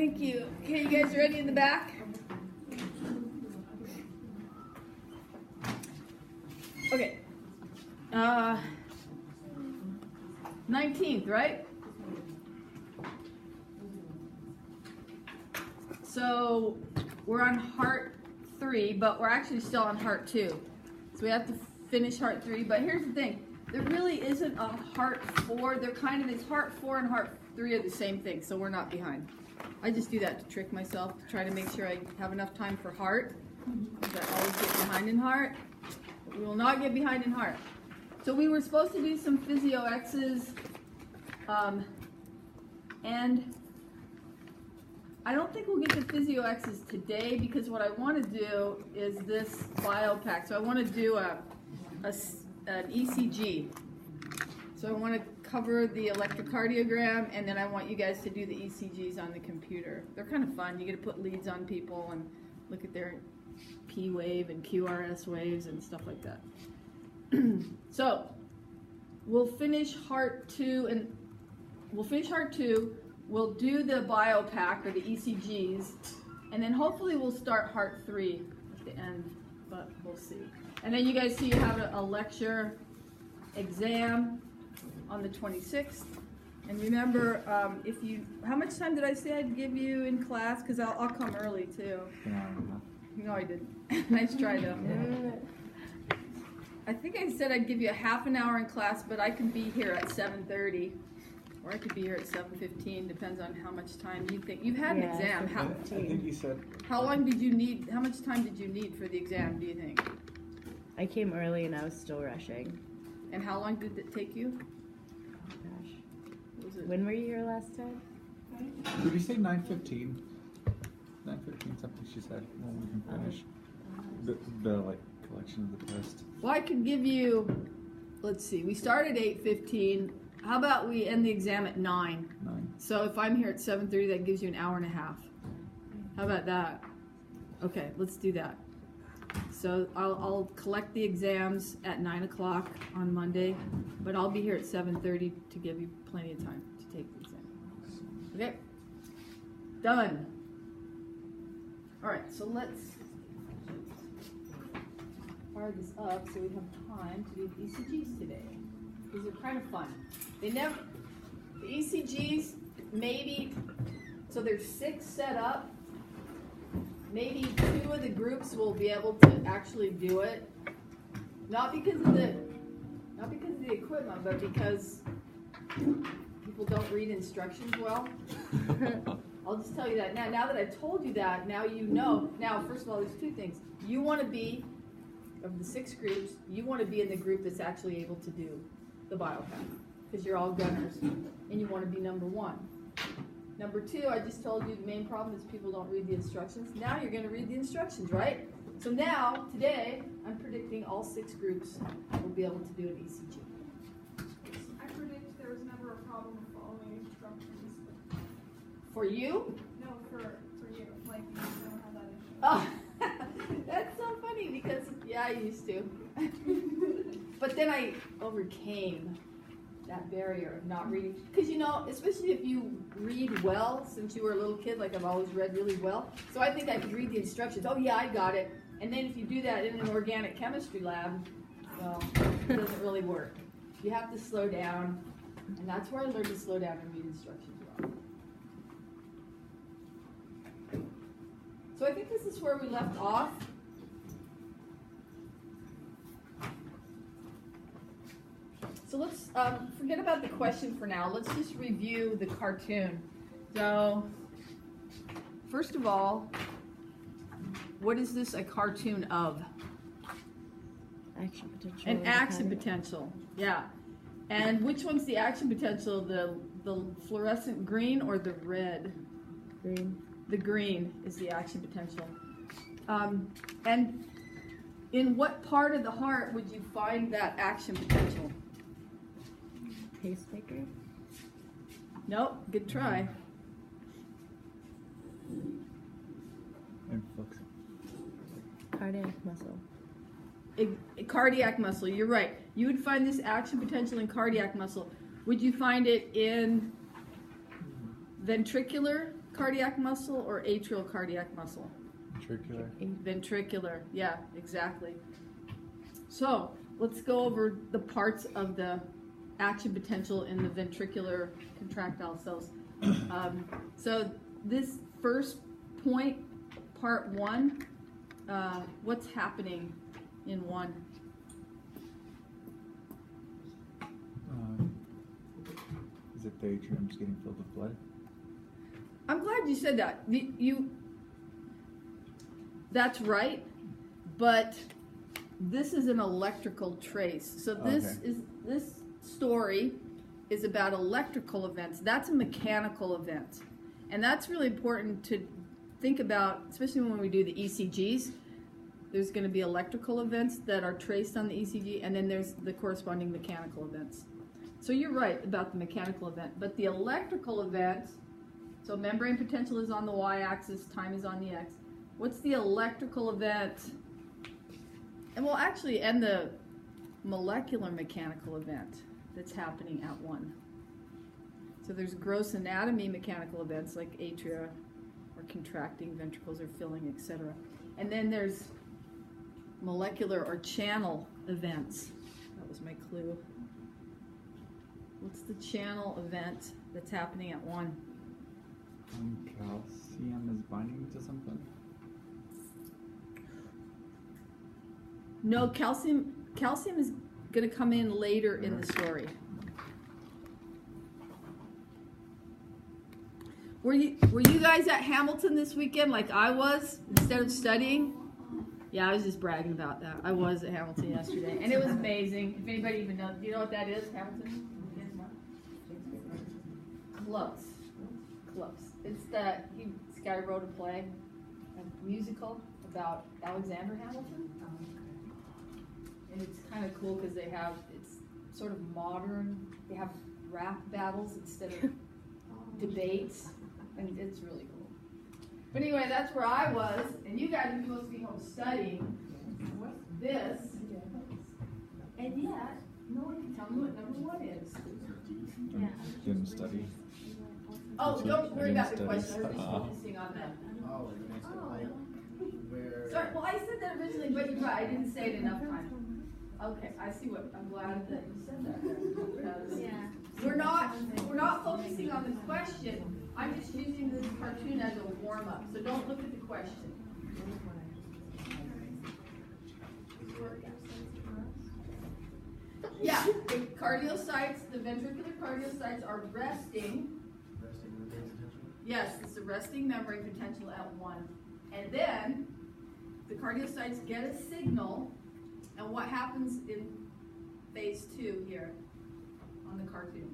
Thank you. Okay, you guys ready in the back? Okay. 19th, right? So we're on heart 3, but we're actually still on heart 2. So we have to finish heart 3. But here's the thing. There really isn't a heart 4. They're kind of, it's heart 4 and heart 3 are the same thing, so we're not behind. I just do that to trick myself, to try to make sure I have enough time for heart. Because I always get behind in heart. But we will not get behind in heart. So we were supposed to do some physio X's, and I don't think we'll get to physio X's today because what I want to do is this biopack. So I want to do an ECG. So I want to cover the electrocardiogram, and then I want you guys to do the ECGs on the computer. They're kind of fun. You get to put leads on people and look at their P wave and QRS waves and stuff like that. So we'll finish heart 2, and we'll do the biopack or the ECGs, and then hopefully we'll start heart 3 at the end, but we'll see. And then you guys see you have a lecture exam on the 26th. And remember, how much time did I say I'd give you in class? Because I'll come early too. No, I didn't. Nice try though. I think I said I'd give you a half an hour in class, but I can be here at 7:30, or I could be here at 7:15. Depends on how much time you think. You've had an exam. I think you said. How long did you need? How much time did you need for the exam? Do you think? I came early and I was still rushing. And how long did it take you? Oh gosh. What was it? When were you here last time? Did you say 9:15? 9:15, something she said when we can finish the like collection of the test. Well, I could give you. Let's see. We start at 8:15. How about we end the exam at 9? 9. So if I'm here at 7:30, that gives you an hour and a half. How about that? Okay, let's do that. So I'll collect the exams at 9 o'clock on Monday, but I'll be here at 7:30 to give you plenty of time to take the exam. Okay? Done. All right, so let's fire this up so we have time to do the ECGs today. These are kind of fun. The ECGs, maybe, so there's 6 set up. Maybe 2 of the groups will be able to actually do it. Not because of the equipment, but because people don't read instructions well. I'll just tell you that now. Now that I've told you that, now you know. Now, first of all, there's 2 things. You want to be, of the 6 groups, you want to be in the group that's actually able to do the biopack, because you're all gunners, and you want to be number 1. Number 2, I just told you the main problem is people don't read the instructions. Now you're going to read the instructions, right? So now, today, I'm predicting all 6 groups will be able to do an ECG. I predict there was never a problem with following instructions. For you? No, for you. Like, you don't have that issue. Oh, that's so funny because, yeah, I used to. But then I overcame that barrier of not reading. Because, you know, especially if you read well, since you were a little kid, like I've always read really well. So I think I could read the instructions. Oh, yeah, I got it. And then if you do that in an organic chemistry lab, well, it doesn't really work. You have to slow down. And that's where I learned to slow down and read instructions well. So I think this is where we left off. So let's forget about the question for now. Let's just review the cartoon. So, first of all, what is this a cartoon of? Action potential. An action potential, yeah. And which one's the action potential? The fluorescent green or the red? Green. The green is the action potential. And in what part of the heart would you find that action potential? Pacemaker. Nope, good try. Influx. Cardiac muscle. Cardiac muscle, you're right. You would find this action potential in cardiac muscle. Would you find it in ventricular cardiac muscle or atrial cardiac muscle? Ventricular. Ventricular, yeah, exactly. So let's go over the parts of the action potential in the ventricular contractile cells. So this first point, part 1, what's happening in 1? Is it the atrium's getting filled with blood? I'm glad you said that. That's right, but this is an electrical trace. So this story is about electrical events. That's a mechanical event. And that's really important to think about, especially when we do the ECGs. There's going to be electrical events that are traced on the ECG, and then there's the corresponding mechanical events. So you're right about the mechanical event, but the electrical event, so membrane potential is on the y-axis, time is on the x. What's the electrical event? And well, actually, and the molecular mechanical event that's happening at 1. So there's gross anatomy mechanical events like atria or contracting, ventricles are filling, etc. And then there's molecular or channel events. That was my clue. What's the channel event that's happening at 1? Calcium is binding to something? No, calcium is going to come in later in the story. Were you guys at Hamilton this weekend like I was, instead of studying? Yeah, I was just bragging about that. I was at Hamilton yesterday, and it was amazing. If anybody even knows, do you know what that is, Hamilton? Close. It's this guy wrote a play, a musical about Alexander Hamilton. And it's kind of cool because it's sort of modern. They have rap battles instead of debates, and it's really cool. But anyway, that's where I was, and you guys are supposed to be home studying this, and yet no one can tell me what number 1 is. Didn't study. Oh, don't worry about the Studies. question. I was just focusing on them. Oh, it makes it like where. Sorry, well, I said that originally, but you're right. I didn't say it enough times. Okay, I see what. I'm glad that you said that. Because we're not focusing on the question. I'm just using this cartoon as a warm up. So don't look at the question. Yeah, the cardiocytes, the ventricular cardiocytes are resting. Yes, it's a resting membrane potential at 1. And then the cardiocytes get a signal, and what happens in phase 2 here on the cartoon?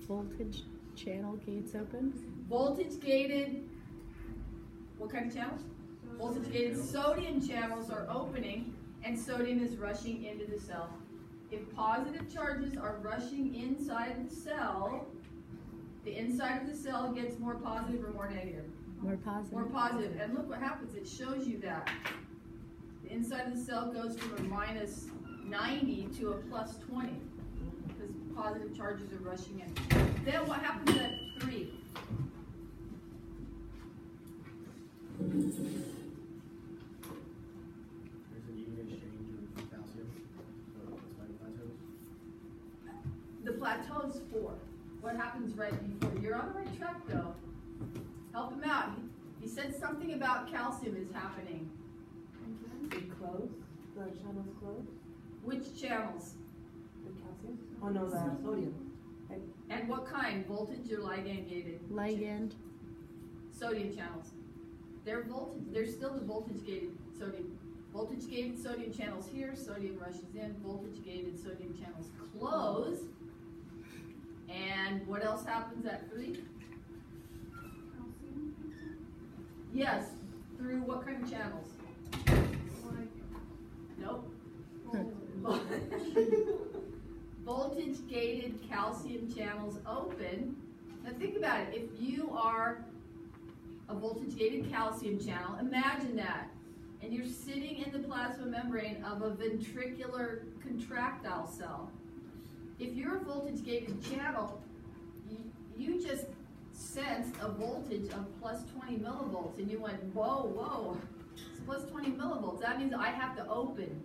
Voltage channel gates open. Voltage gated, what kind of channels? Voltage gated sodium channels are opening, and sodium is rushing into the cell. If positive charges are rushing inside the cell, the inside of the cell gets more positive or more negative? More positive. More positive. And look what happens. It shows you that. The inside of the cell goes from a minus 90 to a plus 20 because positive charges are rushing in. Then what happens at 3? There's an even exchange of calcium. So it's like plateaus. The plateau is 4. What happens right before? You're on the right track though. Help him out. He said something about calcium is happening. It closed? The channels closed? Which channels? The calcium? Oh no, the sodium. And what kind? Voltage or ligand gated? Ligand. Sodium channels. They're voltage. They're still the voltage gated sodium. Voltage gated sodium channels here. Sodium rushes in. Voltage gated sodium channels close. And what else happens at 3? Yes. Through what kind of channels? Nope. Voltage gated calcium channels open. Now think about it. If you are a voltage gated calcium channel, imagine that. And you're sitting in the plasma membrane of a ventricular contractile cell. If you're a voltage gated channel, you just sensed a voltage of plus 20 millivolts, and you went, whoa, whoa, it's plus 20 millivolts. That means I have to open.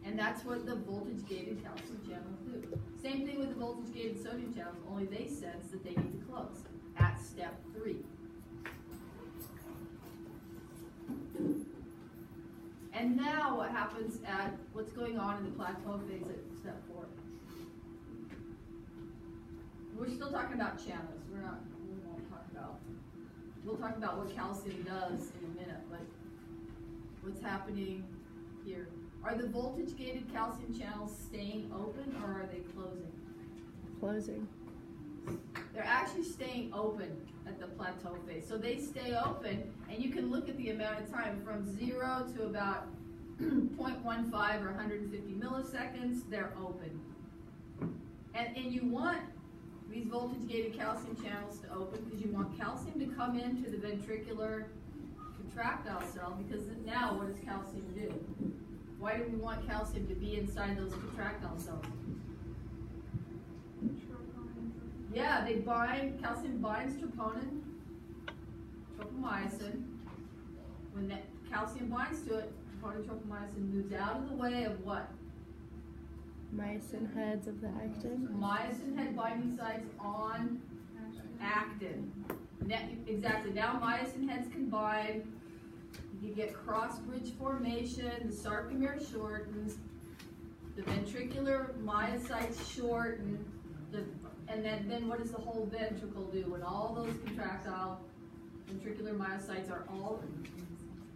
And that's what the voltage-gated calcium channels do. Same thing with the voltage-gated sodium channels, only they sense that they need to close at step 3. And now what happens at what's going on in the plateau phase at step 4? We're still talking about channels. We won't talk about, we'll talk about what calcium does in a minute, but what's happening here? Are the voltage-gated calcium channels staying open or are they closing? Closing. They're actually staying open at the plateau phase. So they stay open, and you can look at the amount of time from 0 to about 0.15 or 150 milliseconds, they're open. And you want these voltage-gated calcium channels to open because you want calcium to come into the ventricular contractile cell, because now what does calcium do? Why do we want calcium to be inside those contractile cells? Yeah, they bind, calcium binds troponin, tropomyosin. When that calcium binds to it, troponin, tropomyosin moves out of the way of what? Myosin heads of the actin. Myosin head binding sites on actin. Exactly, now myosin heads combine. You get cross-bridge formation, the sarcomere shortens, the ventricular myocytes shorten, and then what does the whole ventricle do? When all those contractile ventricular myocytes are all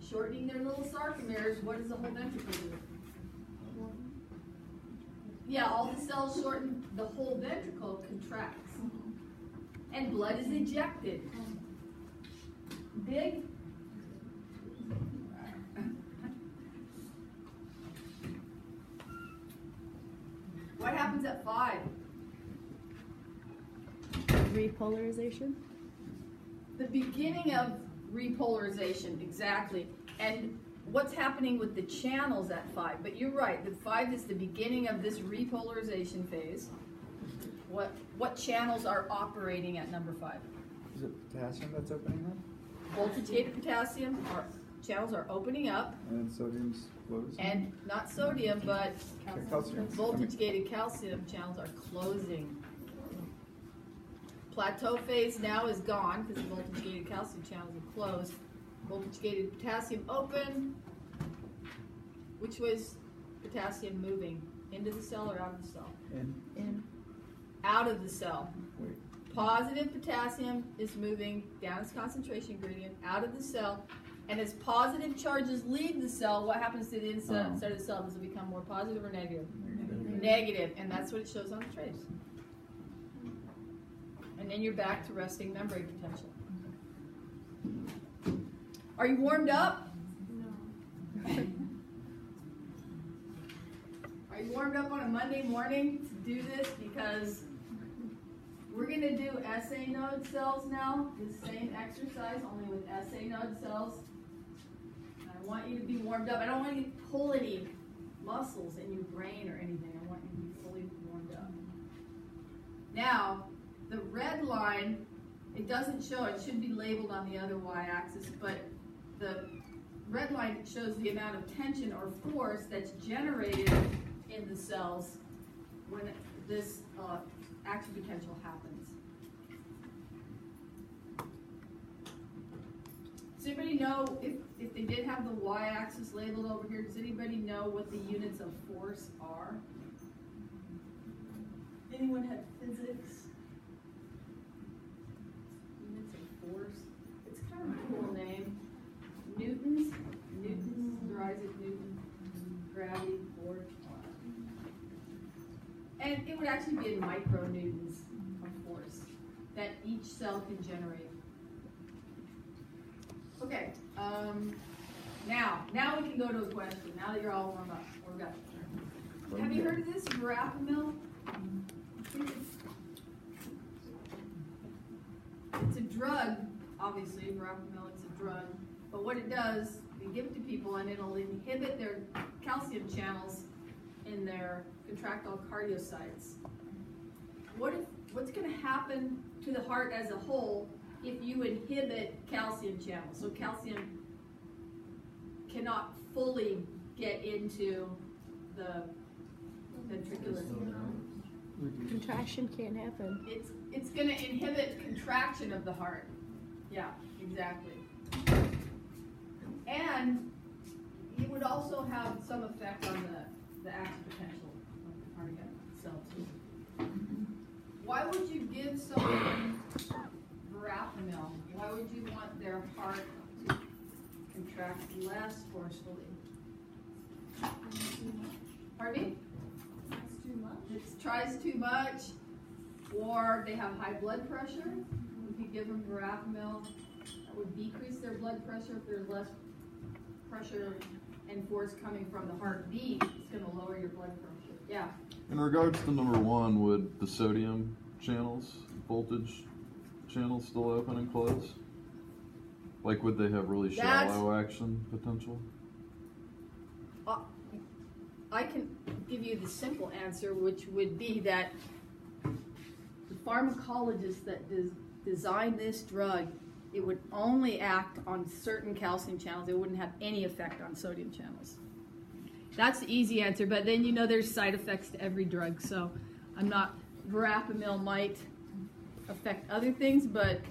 shortening their little sarcomeres, what does the whole ventricle do? Yeah, all the cells shorten, the whole ventricle contracts. And blood is ejected. Big? What happens at 5? Repolarization. The beginning of repolarization, exactly. And what's happening with the channels at 5? But you're right, the 5 is the beginning of this repolarization phase. What channels are operating at number 5? Is it potassium that's opening up? Voltage-gated potassium channels are opening up. And sodium's closed? And not sodium, but calcium. voltage-gated calcium channels are closing. Plateau phase now is gone because the voltage-gated calcium channels are closed. Voltage-gated potassium open. Which way is potassium moving? Into the cell or out of the cell? In. Out of the cell. Wait. Positive potassium is moving down its concentration gradient out of the cell. And as positive charges leave the cell, what happens to the inside of the cell? Does it become more positive or negative? Negative, and that's what it shows on the trace. And then you're back to resting membrane potential. Are you warmed up? No. Are you warmed up on a Monday morning to do this? Because we're going to do SA node cells now, the same exercise, only with SA node cells. And I want you to be warmed up. I don't want you to pull any muscles in your brain or anything. I want you to be fully warmed up. Now, the red line, it doesn't show, it should be labeled on the other y-axis, but the red line shows the amount of tension or force that's generated in the cells when this action potential happens. Does anybody know, if they did have the y-axis labeled over here, does anybody know what the units of force are? Anyone have physics? Units of force? It's kind of a cool name. Newtons, Isaac Newton, gravity, force. And it would actually be in micronewtons of force that each cell can generate. Okay, now we can go to a question. Now that you're all warmed up, we're good. Have you heard of this verapamil? It's a drug, obviously, verapamil is a drug, but what it does, they give it to people and it'll inhibit their calcium channels in their contractile cardiocytes. What if what's going to happen to the heart as a whole if you inhibit calcium channels? So calcium cannot fully get into the ventricular. Contraction can't happen. It's going to inhibit contraction of the heart. Yeah, exactly. And it would also have some effect on the action potential of the cardiac cell too. Why would you give someone verapamil? Why would you want their heart to contract less forcefully? Pardon me? That's too much. It tries too much, or they have high blood pressure. If you give them verapamil, that would decrease their blood pressure. If there's less pressure and force coming from the heartbeat, it's going to lower your blood pressure. Yeah. In regards to number one, would the sodium channels, voltage channels still open and close? Like, would they have really shallow action potential? I can give you the simple answer, which would be that the pharmacologist that designed this drug, it would only act on certain calcium channels. It wouldn't have any effect on sodium channels. That's the easy answer, but then there's side effects to every drug, so verapamil might affect other things, but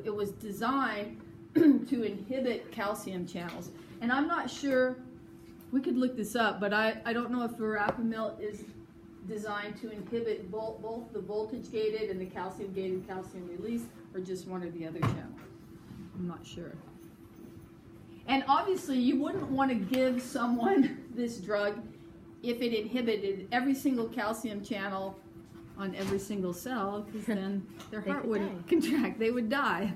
it was designed to inhibit calcium channels. And I'm not sure, we could look this up, but I don't know if verapamil is designed to inhibit both the voltage gated and the calcium gated calcium release, or just one or the other channel. I'm not sure. And obviously you wouldn't want to give someone this drug if it inhibited every single calcium channel on every single cell, because then their heart would contract, they would die.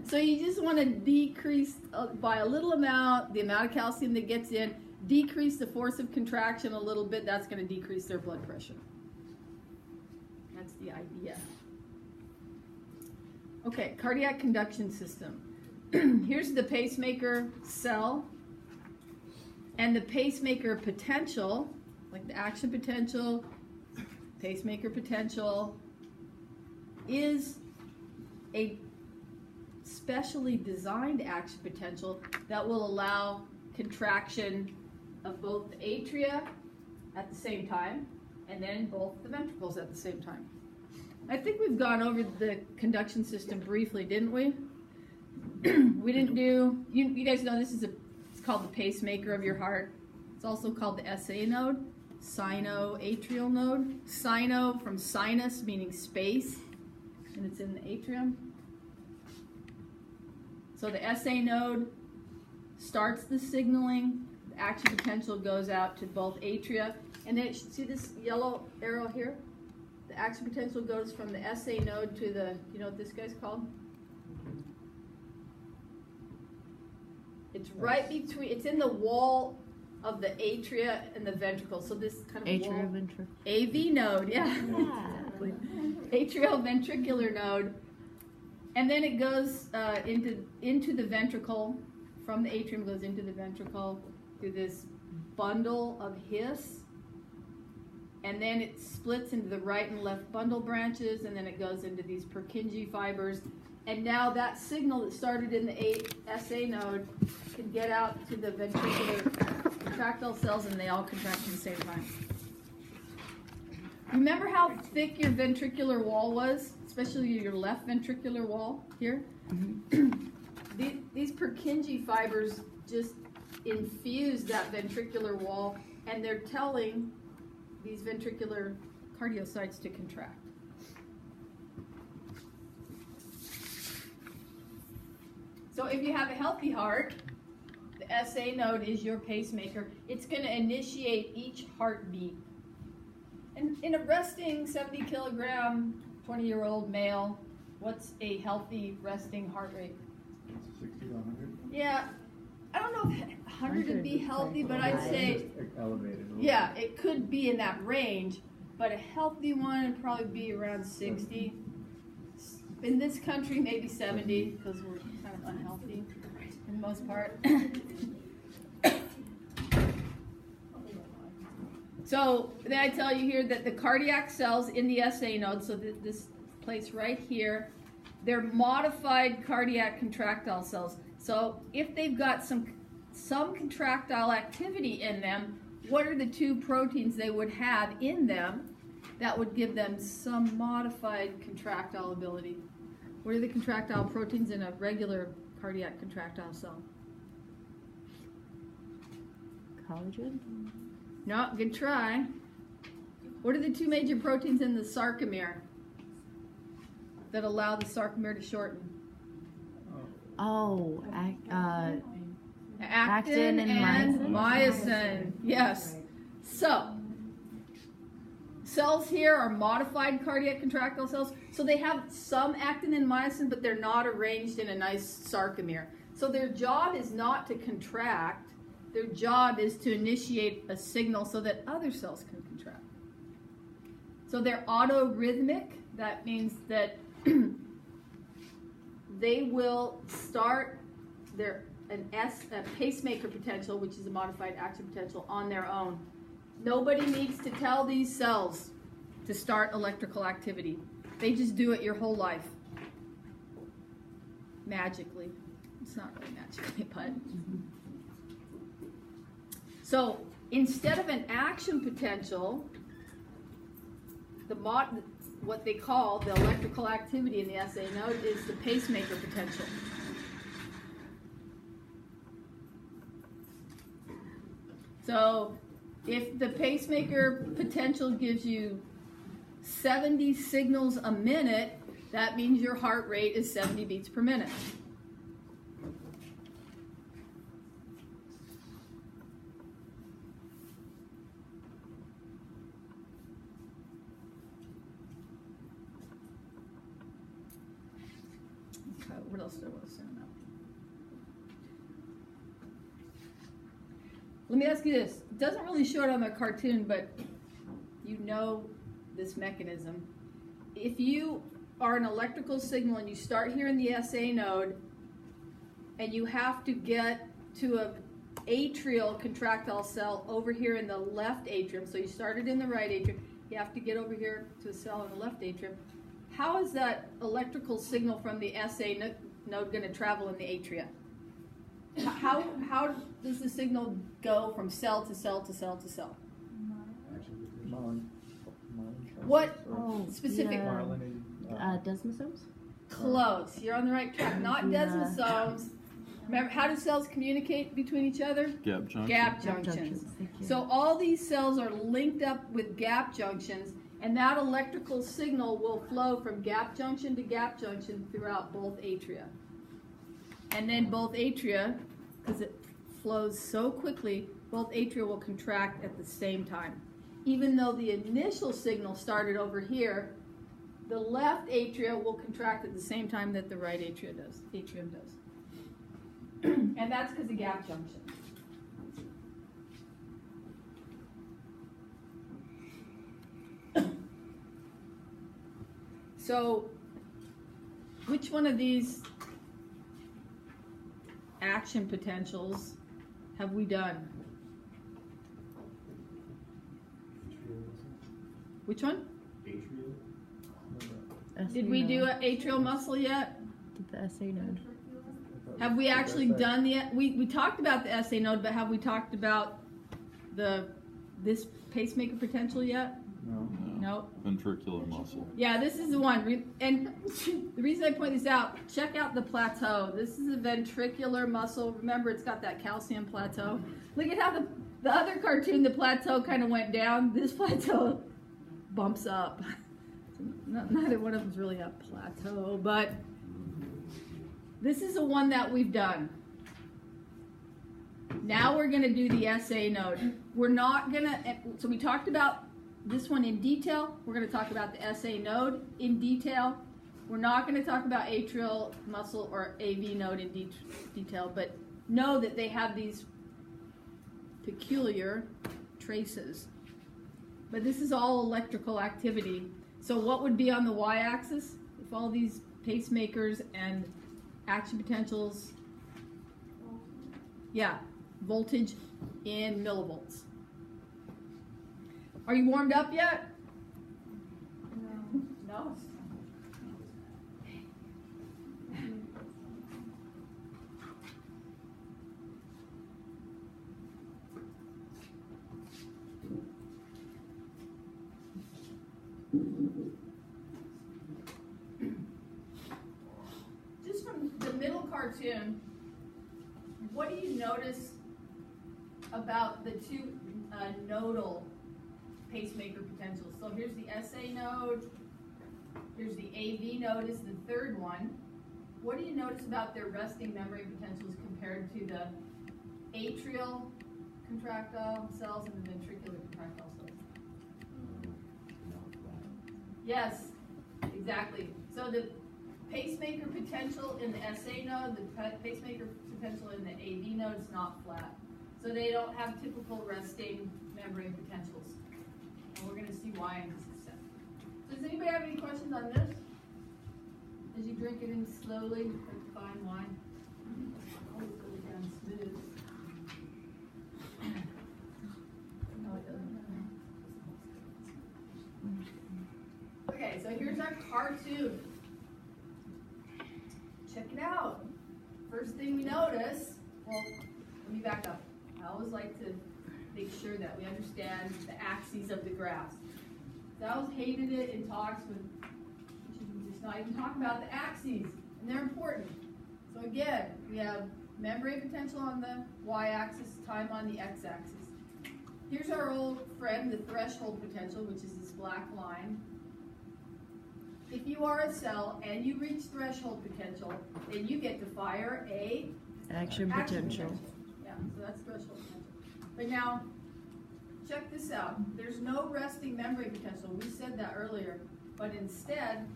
So you just want to decrease by a little amount the amount of calcium that gets in, decrease the force of contraction a little bit. That's going to decrease their blood pressure. That's the idea. Okay, cardiac conduction system. Here's the pacemaker cell, and the pacemaker potential, like the action potential, pacemaker potential, is a specially designed action potential that will allow contraction of both the atria at the same time and then both the ventricles at the same time. I think we've gone over the conduction system briefly, didn't we? We didn't do, you guys know this is it's called the pacemaker of your heart. It's also called the SA node, sinoatrial node. Sino from sinus, meaning space, and it's in the atrium. So the SA node starts the signaling, the action potential goes out to both atria, and then see this yellow arrow here? The action potential goes from the SA node to the, you know what this guy's called? It's right between, it's in the wall of the atria and the ventricle. So this kind of Atrioventricular. AV node, yeah. Exactly. Atrioventricular node. And then it goes into the ventricle, from the atrium goes into the ventricle through this bundle of His. And then it splits into the right and left bundle branches, and then it goes into ththese Purkinje fibers. And now that signal that started in the SA node can get out to the ventricular contractile cells, and they all contract at the same time. Remember how thick your ventricular wall was, especially your left ventricular wall here? Mm-hmm. These Purkinje fibers just infuse that ventricular wall, and they're telling these ventricular cardiocytes to contract. So if you have a healthy heart, the SA node is your pacemaker. It's going to initiate each heartbeat. And in a resting 70 kilogram, 20-year-old male, what's a healthy resting heart rate? 60 to 100? Yeah, I don't know if 100 would be healthy, but I'd say, elevated. yeah, it could be in that range, but a healthy one would probably be around 60. In this country, maybe 70, because we're kind of unhealthy for the most part. So then I tell you here that the cardiac cells in the SA node, so this place right here, they're modified cardiac contractile cells. So if they've got some contractile activity in them, what are the two proteins they would have in them that would give them some modified contractile ability? What are the contractile proteins in a regular cardiac contractile cell? Collagen? No, good try. What are the two major proteins in the sarcomere that allow the sarcomere to shorten? Oh, Actin and myosin. Yes. So, cells here are modified cardiac contractile cells. So they have some actin and myosin, but they're not arranged in a nice sarcomere. So their job is not to contract. Their job is to initiate a signal so that other cells can contract. So they're autorhythmic. That means that they will start a pacemaker potential, which is a modified action potential, on their own. Nobody needs to tell these cells to start electrical activity. They just do it your whole life. Magically. It's not really magically, but... So instead of an action potential, what they call the electrical activity in the SA node is the pacemaker potential. So if the pacemaker potential gives you 70 signals a minute, that means your heart rate is 70 beats per minute. What else do I want to say on that? Let me ask you this. It doesn't really show it on the cartoon, but you know this mechanism. If you are an electrical signal and you start here in the SA node and you have to get to an atrial contractile cell over here in the left atrium, so you started in the right atrium, you have to get over here to a cell in the left atrium. How is that electrical signal from the SA node going to travel in the atria? How does the signal go from cell to cell to cell to cell? What specific? Desmosomes? Close. You're on the right track. Not desmosomes. Remember, how do cells communicate between each other? Gap junctions. Gap junctions. So all these cells are linked up with gap junctions, and that electrical signal will flow from gap junction to gap junction throughout both atria. And then both atria, because it flows so quickly, both atria will contract at the same time. Even though the initial signal started over here, the left atria will contract at the same time that the right atrium does. And that's because of gap junction. So, which one of these action potentials have we done? Which one? Atrial. Did we do an atrial muscle yet? The SA node. Have we actually done we talked about the SA node, but have we talked about this pacemaker potential yet? No. Nope. Ventricular muscle. Yeah, this is the one. And the reason I point this out, check out the plateau. This is a ventricular muscle. Remember, it's got that calcium plateau. Look at how the other cartoon, the plateau kind of went down. This plateau bumps up. Neither one of them's really a plateau, but this is the one that we've done. Now we're going to do the SA node. We're not going to, so we talked about this one in detail. We're going to talk about the SA node in detail. We're not going to talk about atrial muscle or AV node in detail, but know that they have these peculiar traces. But this is all electrical activity. So what would be on the y-axis if all these pacemakers and action potentials? Yeah, voltage in millivolts. Are you warmed up yet? No. Just from the middle cartoon, what do you notice about the two nodal pacemaker potentials? So here's the SA node, here's the AV node is the third one. What do you notice about their resting membrane potentials compared to the atrial contractile cells and the ventricular contractile cells? Yes, exactly. So the pacemaker potential in the SA node, the pacemaker potential in the AV node is not flat. So they don't have typical resting membrane potentials. And we're going to see why in just a second. So does anybody have any questions on this? As you drink it in slowly, like fine wine. Always goes down smooth. No, it doesn't. Okay, so here's our cartoon. Check it out. First thing we notice, well, let me back up. I always like to make sure that we understand the axes of the graphs. So I always hated it in talks with just not even talk about the axes, and they're important. So again, we have membrane potential on the y-axis, time on the x-axis. Here's our old friend, the threshold potential, which is this black line. If you are a cell and you reach threshold potential, then you get to fire a Action potential. Yeah, so that's threshold potential. But now, check this out. There's no resting membrane potential. We said that earlier. But instead,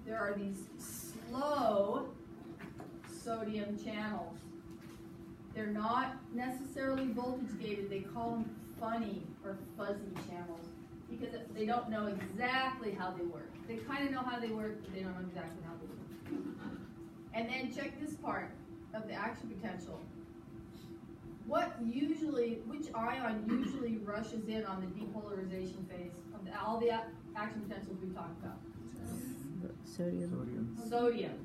there are these slow sodium channels. They're not necessarily voltage gated. They call them funny or fuzzy channels because they don't know exactly how they work. They kind of know how they work, but they don't know exactly how they work. And then check this part of the action potential. Which ion usually rushes in on the depolarization phase of all the action potentials we talked about? Sodium. Sodium.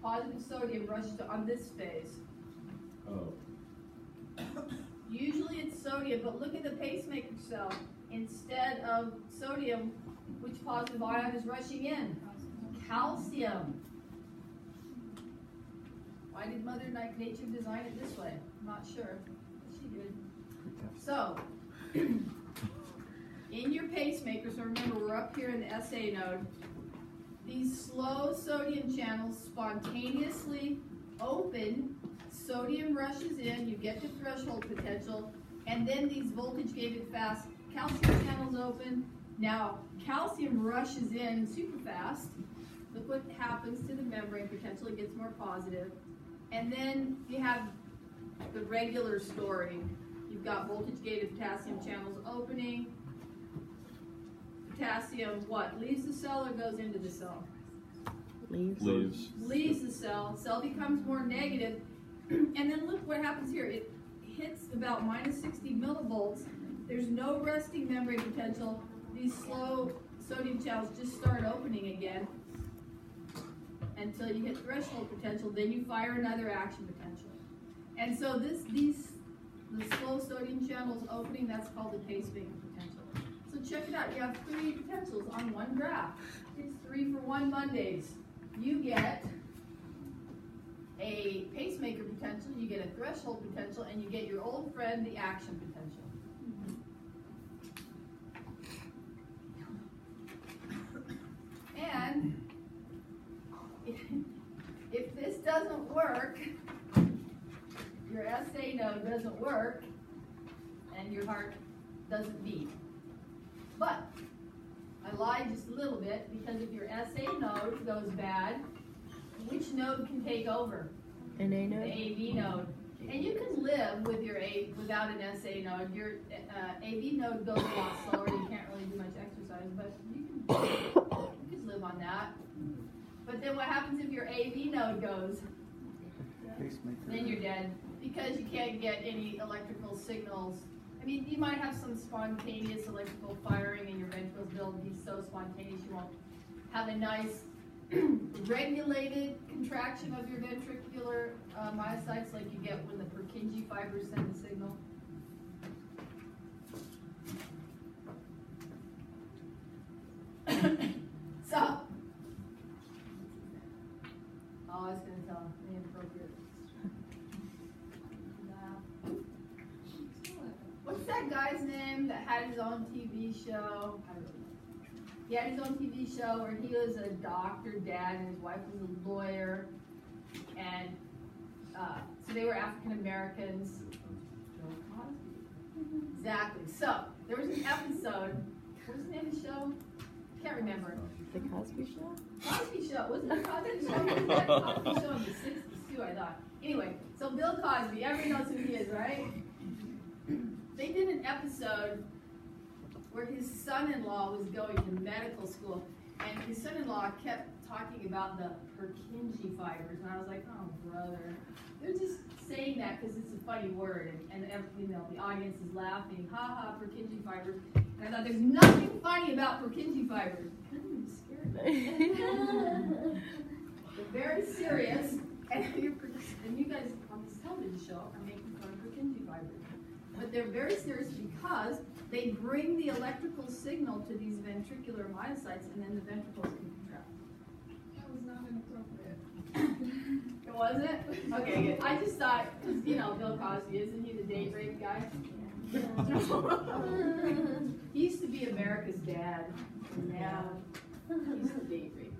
Positive sodium rushes on this phase. Oh. Usually it's sodium, but look at the pacemaker cell. Instead of sodium, which positive ion is rushing in? Calcium. Why did Mother Nature design it this way? I'm not sure. She did. So, in your pacemaker, so remember we're up here in the SA node, these slow sodium channels spontaneously open, sodium rushes in, you get to threshold potential, and then these voltage gated fast calcium channels open. Now, calcium rushes in super fast. Look what happens to the membrane potential, it gets more positive. And then you have the regular story. You've got voltage-gated potassium channels opening. Potassium, what? Leaves the cell or goes into the cell? Leaves. Leaves the cell. Cell becomes more negative. And then look what happens here. It hits about minus 60 millivolts. There's no resting membrane potential. These slow sodium channels just start opening again until you hit threshold potential, then you fire another action potential. And so the slow sodium channels opening, that's called the pacemaker potential. So check it out, you have 3 potentials on one graph. It's 3 for 1 Mondays. You get a pacemaker potential, you get a threshold potential, and you get your old friend, the action potential. And if this doesn't work, your SA node doesn't work, and your heart doesn't beat. But I lied just a little bit, because if your SA node goes bad, which node can take over? NA node? The AV node. And you can live with your without an SA node. Your AV node goes a lot slower. You can't really do much exercise, but you can live on that. But then what happens if your AV node goes? Pacemaker. Then you're dead, because you can't get any electrical signals I mean, you might have some spontaneous electrical firing and your ventricles will be so spontaneous you won't have a nice regulated contraction of your ventricular myocytes like you get when the Purkinje fibers send the signal. So, oh, I was going to tell inappropriate. What's that guy's name that had his own TV show? I don't know. He had his own TV show where he was a doctor dad and his wife was a lawyer, and so they were African Americans. Exactly. So there was an episode. What was the name of the show? Can't remember. The Cosby Show? Cosby Show. Wasn't it Cosby Show? It was that Cosby Show in the 60s too, I thought. Anyway, so Bill Cosby, everyone knows who he is, right? They did an episode where his son-in-law was going to medical school, and his son-in-law kept talking about the Purkinje fibers, and I was like, oh, brother. They're just saying that because it's a funny word, and you know, the audience is laughing, ha ha, Purkinje fibers. And I thought, there's nothing funny about Purkinje fibers. I'm scared. They're very serious, and you guys on this television show are making fun of Purkinje fibers. But they're very serious because they bring the electrical signal to these ventricular myocytes, and then the ventricles can contract. That was not inappropriate. It wasn't? Okay, good. I just thought, because, you know, Bill Cosby, isn't he the date rape guy? He used to be America's dad. Yeah. He's the date rape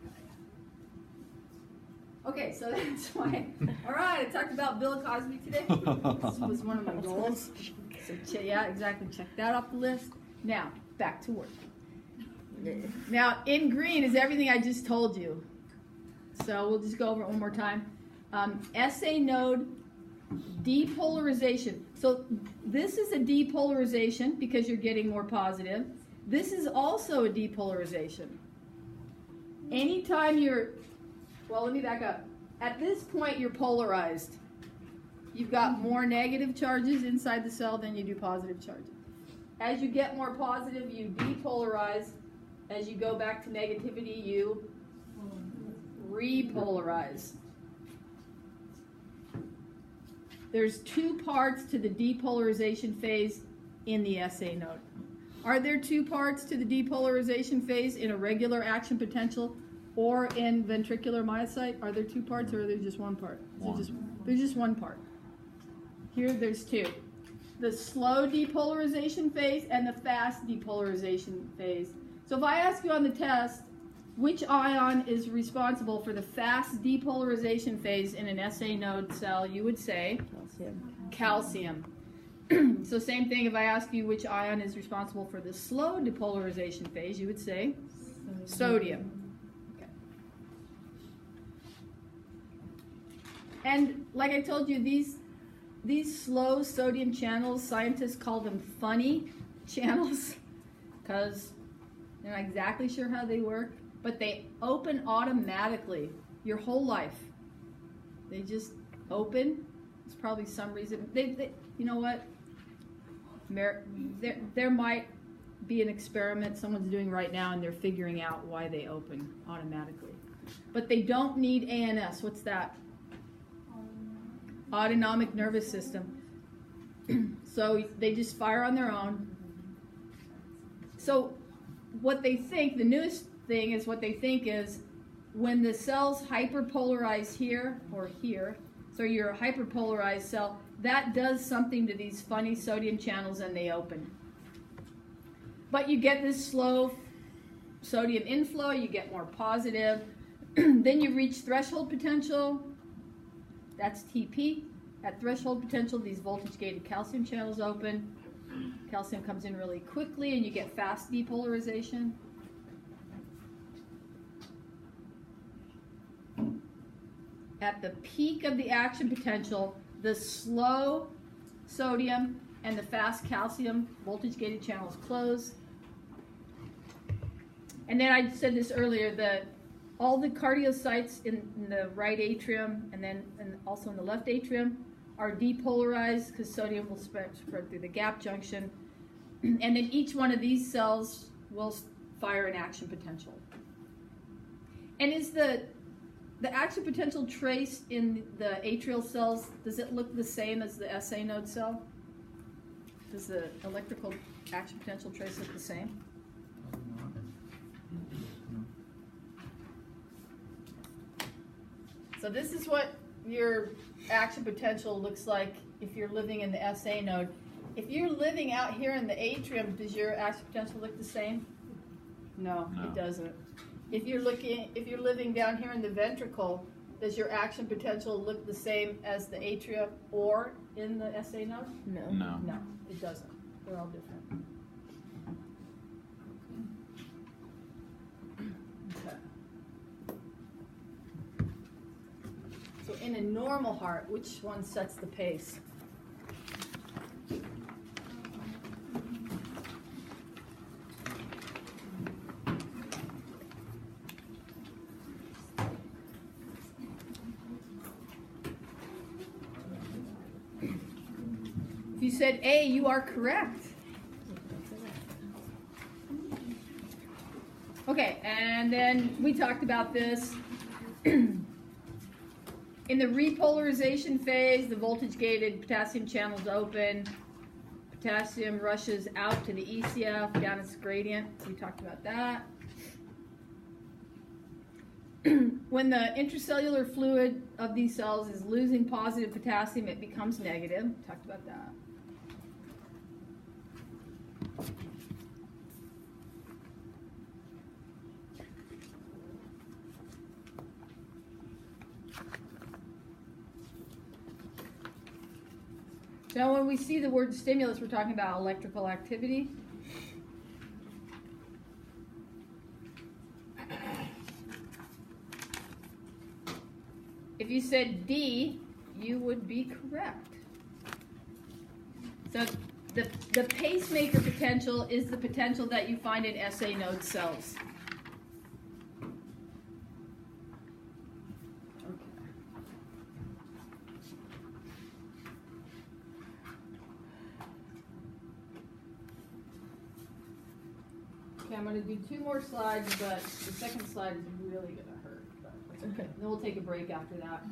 guy. Okay, so that's why. All right, I talked about Bill Cosby today. This was one of my goals. So, yeah, exactly. Check that off the list. Now, back to work. Now, in green is everything I just told you. So we'll just go over it one more time. SA node depolarization. So this is a depolarization because you're getting more positive. This is also a depolarization. Anytime you're, well, let me back up. At this point, you're polarized. You've got more negative charges inside the cell than you do positive charges. As you get more positive, you depolarize. As you go back to negativity, you repolarize. There's two parts to the depolarization phase in the SA node. Are there two parts to the depolarization phase in a regular action potential or in ventricular myocyte? Are there two parts, or are there just one part? There's just one part. Here there's two. The slow depolarization phase and the fast depolarization phase. So if I ask you on the test, which ion is responsible for the fast depolarization phase in an SA node cell, you would say calcium. So same thing, if I ask you which ion is responsible for the slow depolarization phase, you would say sodium. Okay. And like I told you, these slow sodium channels, scientists call them funny channels because they're not exactly sure how they work, but they open automatically your whole life. They just open. There's probably some reason. They you know what? There might be an experiment someone's doing right now, and they're figuring out why they open automatically. But they don't need ANS. What's that? Autonomic nervous system. So they just fire on their own. So what they think, the newest thing is what they think is when the cells hyperpolarize here or here, so you're a hyperpolarized cell, that does something to these funny sodium channels and they open. But you get this slow sodium inflow, you get more positive, then you reach threshold potential, that's TP. At threshold potential, these voltage-gated calcium channels open. Calcium comes in really quickly and you get fast depolarization. At the peak of the action potential, the slow sodium and the fast calcium voltage-gated channels close. And then I said this earlier, all the cardiocytes in the right atrium and also in the left atrium are depolarized because sodium will spread through the gap junction. And then each one of these cells will fire an action potential. And is the action potential trace in the atrial cells, does it look the same as the SA node cell? Does the electrical action potential trace look the same? So this is what your action potential looks like if you're living in the SA node. If you're living out here in the atrium, does your action potential look the same? No, it doesn't. If you're living down here in the ventricle, does your action potential look the same as the atria or in the SA node? No. No, it doesn't. They're all different. Okay. So in a normal heart, which one sets the pace? If you said A, you are correct. Okay, and then we talked about this. In the repolarization phase, the voltage-gated potassium channels open. Potassium rushes out to the ECF, down its gradient. We talked about that. When the intracellular fluid of these cells is losing positive potassium, it becomes negative. We talked about that. Now, when we see the word stimulus, we're talking about electrical activity. If you said D, you would be correct. So the pacemaker potential is the potential that you find in SA node cells. Okay, I'm going to do 2 more slides, but the second slide is really going to hurt. But that's okay. Then we'll take a break after that.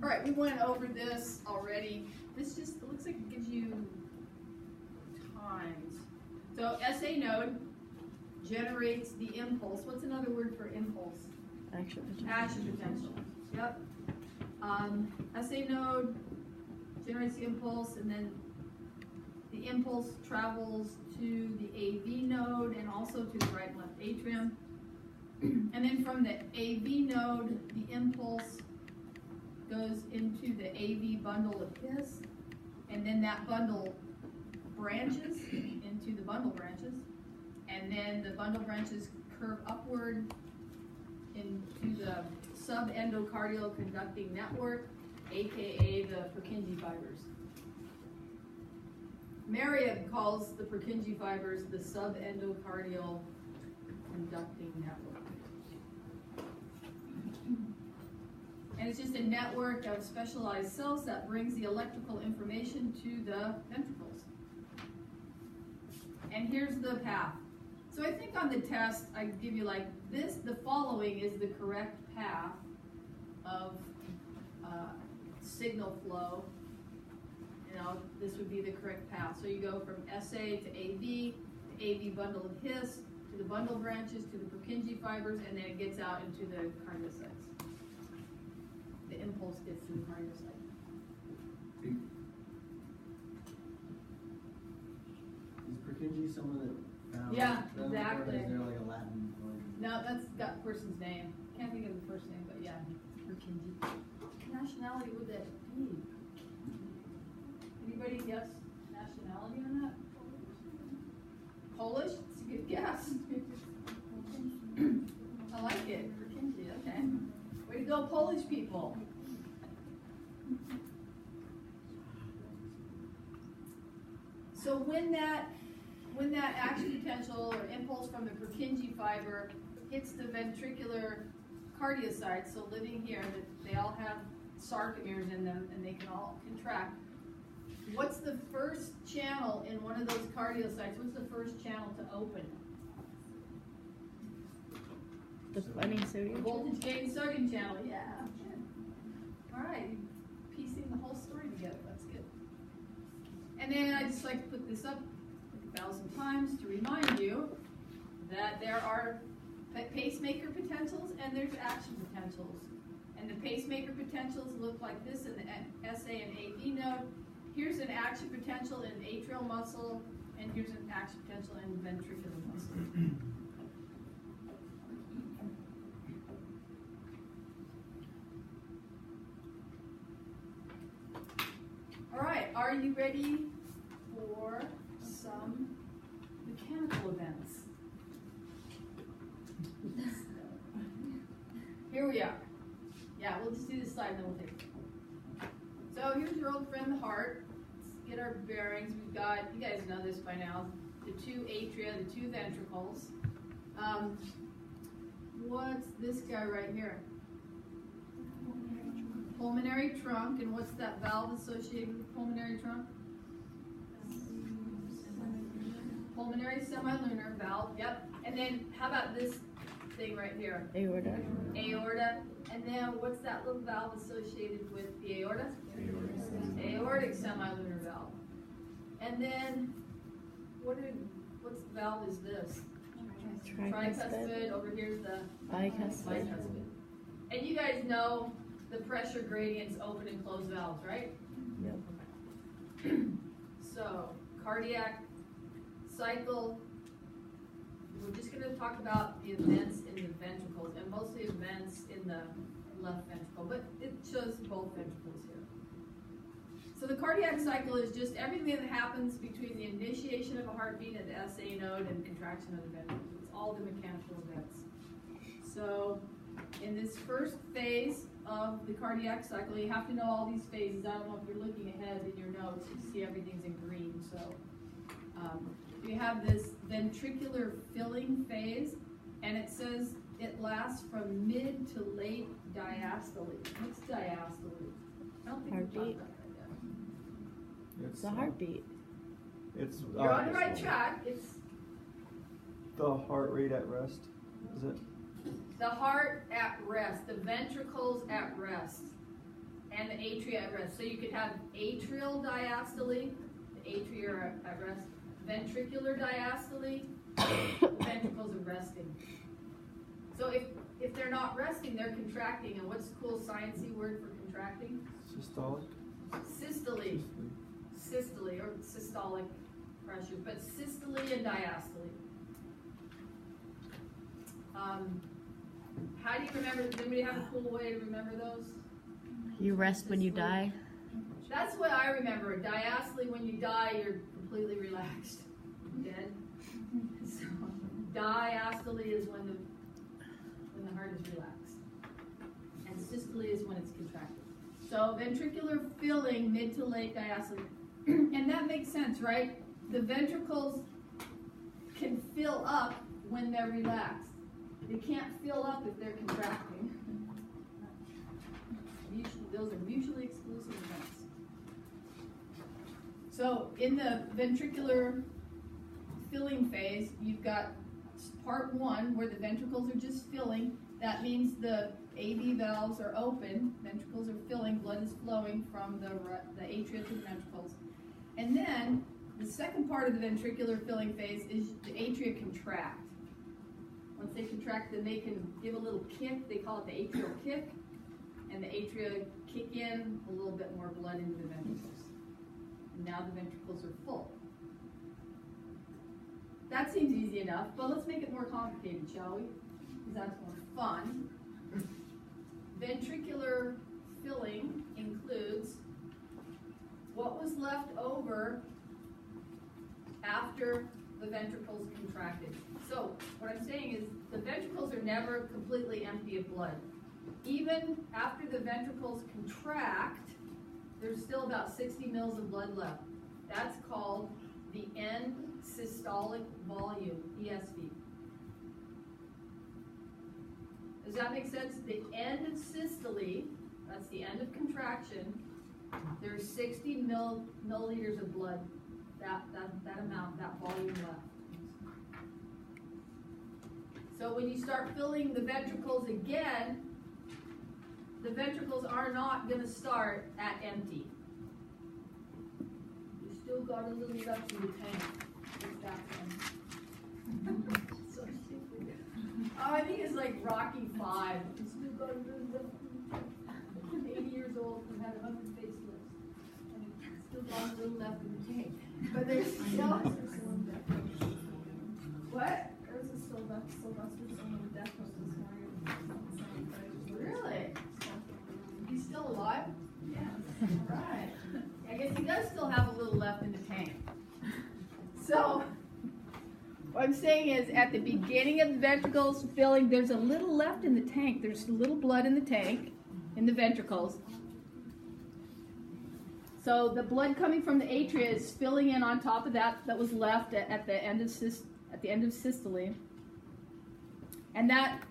All right, we went over this already. This just it looks like it gives you times. So SA node generates the impulse. What's another word for impulse? Action potential. Action potential. Yep. SA node generates the impulse, and then the impulse travels to the AV node and also to the right and left atrium. And then from the AV node, the impulse goes into the AV bundle of His, and then that bundle branches into the bundle branches, and then the bundle branches curve upward into the subendocardial conducting network, aka the Purkinje fibers. Mariam calls the Purkinje fibers the subendocardial conducting network. And it's just a network of specialized cells that brings the electrical information to the ventricles. And here's the path. So I think on the test, I give you like this, the following is the correct path of signal flow. You know, this would be the correct path. So you go from SA to AV bundle of His, to the bundle branches, to the Purkinje fibers, and then it gets out into the cardiocytes. The impulse gets to the cardiocyte. Is Purkinje someone that found Yeah, them, exactly. Or is there like a Latin word? No, that's that person's name. Can't think of the first name, but yeah, Purkinje. What nationality would that be? Anybody guess nationality on that? Polish? It's a good guess. I like it. Purkinje, okay. Way to go, Polish people. So when that action potential or impulse from the Purkinje fiber hits the ventricular cardiocytes, so living here, that they all have sarcomeres in them and they can all contract. What's the first channel in one of those cardiocytes? What's the first channel to open? The funny sodium. Voltage gain sodium channel, yeah. All right, piecing the whole story together, that's good. And then I just like to put this up like 1,000 times to remind you that there are pacemaker potentials and there's action potentials. And the pacemaker potentials look like this in the SA and AV node. Here's an action potential in atrial muscle, and here's an action potential in ventricular muscle. All right, are you ready for some mechanical events? Here we are. Yeah, we'll just do this slide and then we'll take it. So here's your old friend, the heart. Let's get our bearings. We've got, you guys know this by now, the two atria, the two ventricles. What's this guy right here? Pulmonary trunk, and what's that valve associated with pulmonary trunk? Pulmonary semilunar valve, yep. And then how about this thing right here? Aorta. Aorta. And then what's that little valve associated with the aorta? Aortic semilunar valve. And then what's the valve is this? Tricuspid. Over here's the Bicuspid. And you guys know the pressure gradients, open and close valves, right? Yep. So, cardiac cycle. We're just going to talk about the events in the ventricles, and mostly events in the left ventricle, but it shows both ventricles here. So the cardiac cycle is just everything that happens between the initiation of a heartbeat at the SA node and contraction of the ventricle. It's all the mechanical events. So in this first phase of the cardiac cycle, you have to know all these phases. I don't know if you're looking ahead in your notes, you see everything's in green. So we have this ventricular filling phase, and it says it lasts from mid to late diastole. What's diastole? I don't think we talked about that yet. It's a heartbeat. It's You're on the right track. It's the heart rate at rest, is it? the heart at rest, the ventricles at rest, and the atria at rest. So you could have atrial diastole, the atria are at rest, ventricular diastole, the ventricles are resting. So if they're not resting, they're contracting. And what's the cool sciencey word for contracting? Systolic? Systole. Systole, or systolic pressure, but systole and diastole. How do you remember? Does anybody have a cool way to remember those? You rest when you die. That's what I remember. Diastole, when you die, you're completely relaxed. Dead. So, diastole is when the heart is relaxed. And systole is when it's contracted. So ventricular filling, mid to late diastole. And that makes sense, right? The ventricles can fill up when they're relaxed. They can't fill up if they're contracting. Those are mutually exclusive events. So in the ventricular filling phase, you've got part one where the ventricles are just filling. That means the AV valves are open, ventricles are filling, blood is flowing from the atria to the ventricles. And then the second part of the ventricular filling phase is the atria contract. Once they contract, then they can give a little kick. They call it the atrial kick. And the atria kick in a little bit more blood into the ventricles. And now the ventricles are full. That seems easy enough, but let's make it more complicated, shall we? Because that's more fun. Ventricular filling includes what was left over after the ventricles contracted. So what I'm saying is the ventricles are never completely empty of blood. Even after the ventricles contract, there's still about 60 mils of blood left. That's called the end systolic volume, ESV. Does that make sense? The end of systole, that's the end of contraction, there's 60 milliliters of blood, that amount, that volume left. So when you start filling the ventricles again, the ventricles are not going to start at empty. You still got a little left in the tank. What's that one? So stupid. Oh, I think it's like Rocky 5. You still got a little left in the tank. 80 years old who had 100 facelifts. And still got a little left in the tank. But there's still... What? There was a Sylvester Stallone death post this morning. Really? He's still alive? Yes. All right. I guess he does still have a little left in the tank. So, what I'm saying is, at the beginning of the ventricles filling, there's a little left in the tank. There's a little blood in the tank, in the ventricles. So the blood coming from the atria is filling in on top of that was left at the end of systole. And that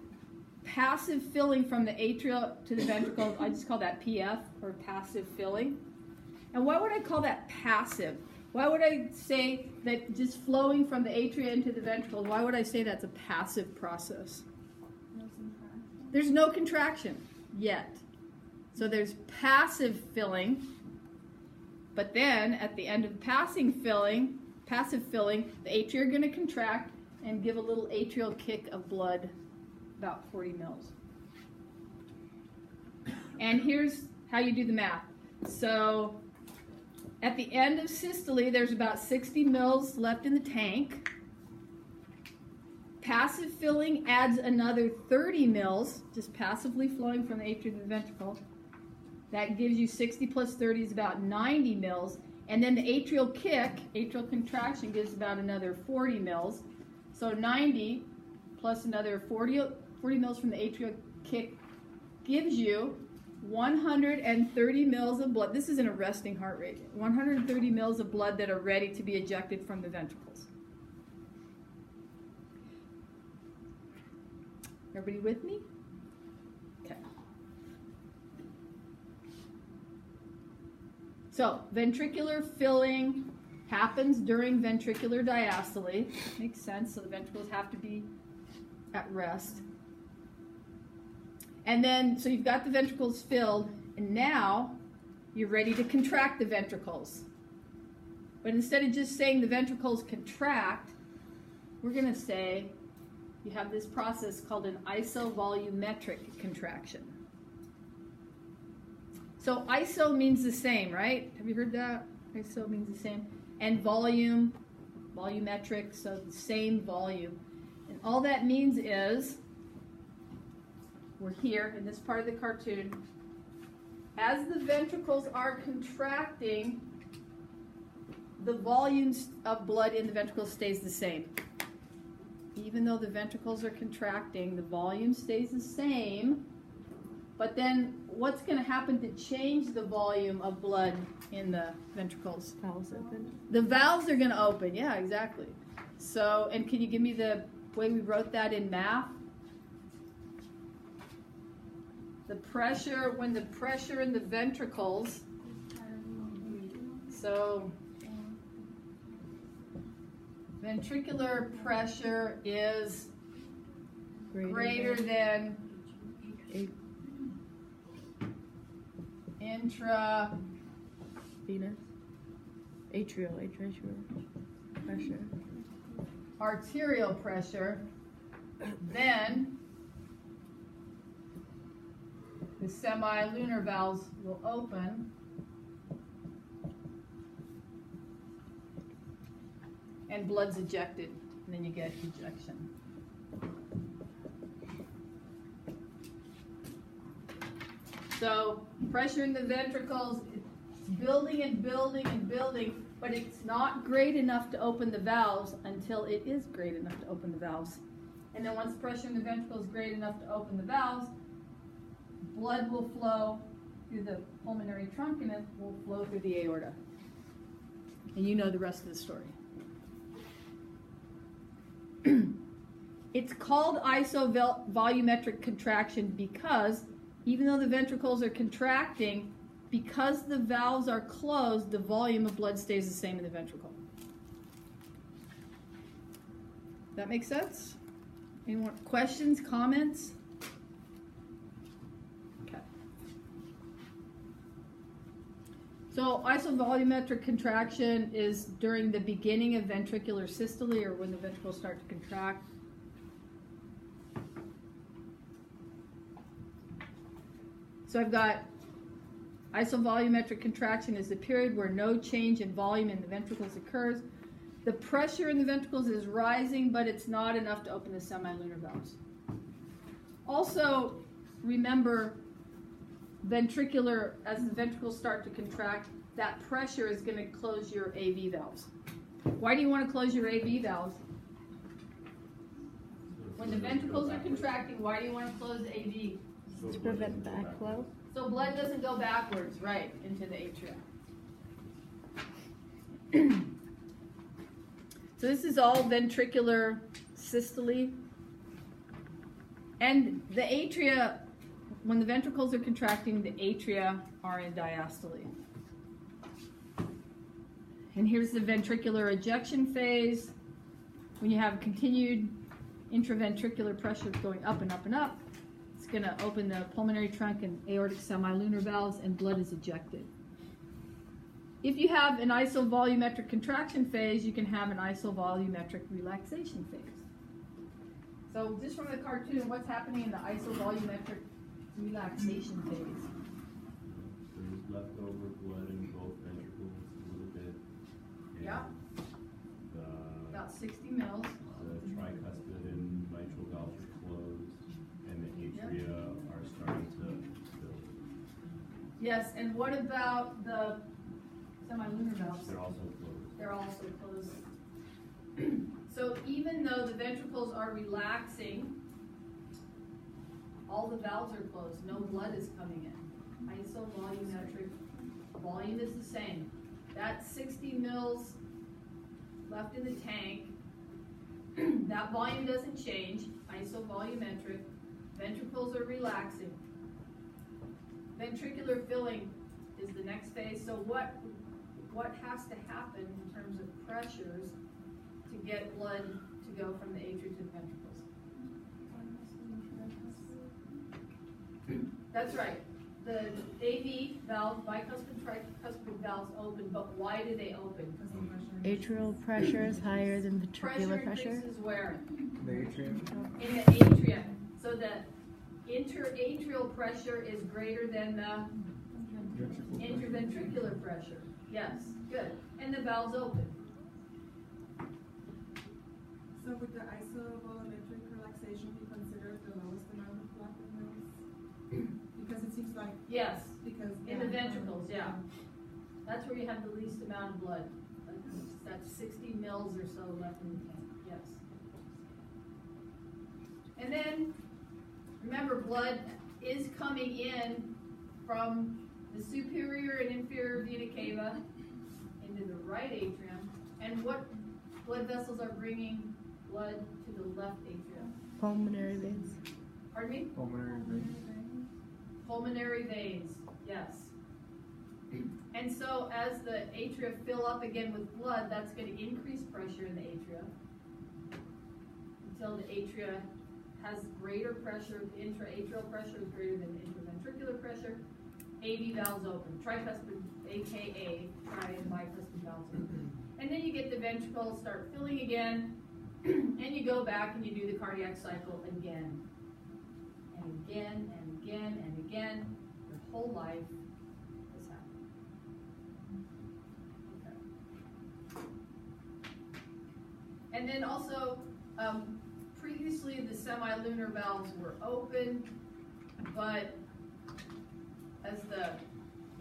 passive filling from the atria to the ventricles, I just call that PF, or passive filling. And why would I call that passive? Why would I say that just flowing from the atria into the ventricles, why would I say that's a passive process? There's no contraction yet. So there's passive filling, but then at the end of passive filling, the atria are going to contract and give a little atrial kick of blood, about 40 mils. And here's how you do the math. So at the end of systole, there's about 60 mils left in the tank. Passive filling adds another 30 mils, just passively flowing from the atria to the ventricle. That gives you 60 plus 30 is about 90 mils. And then the atrial kick, atrial contraction, gives about another 40 mils. So 90 plus another 40 mils from the atrial kick gives you 130 mils of blood. This is an arresting heart rate. 130 mils of blood that are ready to be ejected from the ventricles. Everybody with me? Okay. So, ventricular filling happens during ventricular diastole. Makes sense, so the ventricles have to be at rest. And then, so you've got the ventricles filled, and now you're ready to contract the ventricles. But instead of just saying the ventricles contract, we're going to say you have this process called an isovolumetric contraction. So iso means the same, right? Have you heard that? Iso means the same. And volume, volumetric, so the same volume. And all that means is, we're here in this part of the cartoon, as the ventricles are contracting, the volume of blood in the ventricles stays the same. Even though the ventricles are contracting, the volume stays the same. But then what's going to happen to change the volume of blood in the ventricles? Valves open. The valves are going to open. Yeah, exactly. So, and can you give me the way we wrote that in math? The pressure, when the pressure in the ventricles, so ventricular pressure is greater than intra venous, atrial pressure. Arterial pressure, then the semilunar valves will open and blood's ejected, and then you get ejection. So pressure in the ventricles, it's building and building and building, but it's not great enough to open the valves until it is great enough to open the valves. And then once pressure in the ventricles is great enough to open the valves, blood will flow through the pulmonary trunk and it will flow through the aorta. And you know the rest of the story. It's called isovolumetric contraction because even though the ventricles are contracting, because the valves are closed, the volume of blood stays the same in the ventricle. That make sense? Any more questions, comments? Okay. So isovolumetric contraction is during the beginning of ventricular systole, or when the ventricles start to contract. So I've got isovolumetric contraction is the period where no change in volume in the ventricles occurs. The pressure in the ventricles is rising, but it's not enough to open the semilunar valves. Also, remember, ventricular, as the ventricles start to contract, that pressure is going to close your AV valves. Why do you want to close your AV valves? When the ventricles are contracting, why do you want to close the AV? To prevent backflow. So blood doesn't go backwards, right, into the atria. So this is all ventricular systole. And the atria, when the ventricles are contracting, the atria are in diastole. And here's the ventricular ejection phase. When you have continued intraventricular pressure going up and up and up, it's going to open the pulmonary trunk and aortic semilunar valves, and blood is ejected. If you have an isovolumetric contraction phase, you can have an isovolumetric relaxation phase. So just from the cartoon, what's happening in the isovolumetric relaxation phase? There's leftover blood in both ventricles a little bit. And Yeah. About 60 mils. The tricuspid and mitral valves are closed, and the atria are starting to fill. Yes, and what about the semilunar valves? They're also closed. They're also closed. So even though the ventricles are relaxing, all the valves are closed. No blood is coming in. Isovolumetric volume is the same. That 60 mils left in the tank, that volume doesn't change. Isovolumetric. Ventricles are relaxing. Ventricular filling is the next phase. So what has to happen in terms of pressures to get blood to go from the atria to the ventricles? That's right. The AV valve, bicuspid, tricuspid valves open, but why do they open? Atrial pressure is higher than ventricular Pressure pressure. increases where? The atrium. In the atria. So the interatrial pressure is greater than the interventricular pressure. Yes, good. And the valves open. So would the isovolumetric relaxation be considered the lowest amount of blood in those? Because it seems like, Yes, because. in the ventricles, yeah. That's where you have the least amount of blood. That's 60 mils or so left in the tank, yes. And then, remember, blood is coming in from the superior and inferior vena cava into the right atrium. And what blood vessels are bringing blood to the left atrium? Pulmonary veins. Pardon me? Pulmonary vein. Pulmonary veins, yes. And so as the atria fill up again with blood, that's going to increase pressure in the atria until the atria has greater pressure. The intraatrial pressure is greater than the interventricular pressure. AV valves open. Tricuspid, aka tri and bicuspid valves open. And then you get the ventricles start filling again, and you go back and you do the cardiac cycle again. And again, and again, and again. Your whole life is happening. Okay. And then also, previously the semilunar valves were open, but as the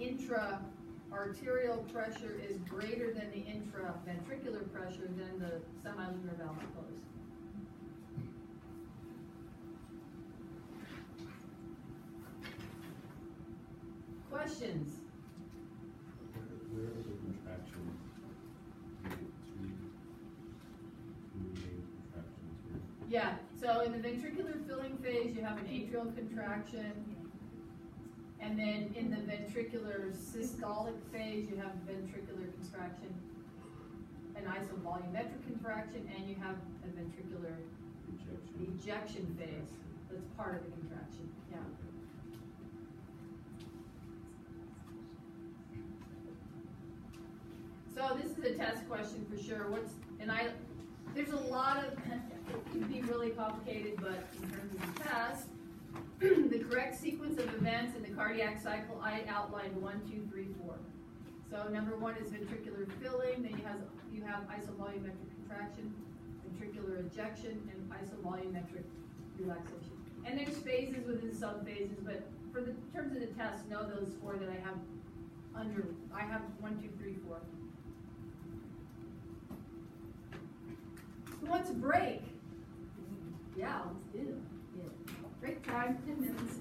intra-arterial pressure is greater than the intraventricular pressure, then the semilunar valves close. Questions? Where are the contractions? The two main contractions here. Yeah, so in the ventricular filling phase, you have an atrial contraction. And then in the ventricular systolic phase, you have ventricular contraction, an isovolumetric contraction, and you have a ventricular ejection phase. That's part of the contraction, yeah. So this is a test question for sure. There's a lot of, it can be really complicated, but in terms of the test, the correct sequence of events in the cardiac cycle, I outlined 1, 2, 3, 4. So number 1 is ventricular filling, then you have isovolumetric contraction, ventricular ejection, and isovolumetric relaxation. And there's phases within sub-phases, but for the terms of the test, know those 4 that I have I have 1, 2, 3, 4. Who wants a break? Yeah, let's do it. Break time, 10 minutes.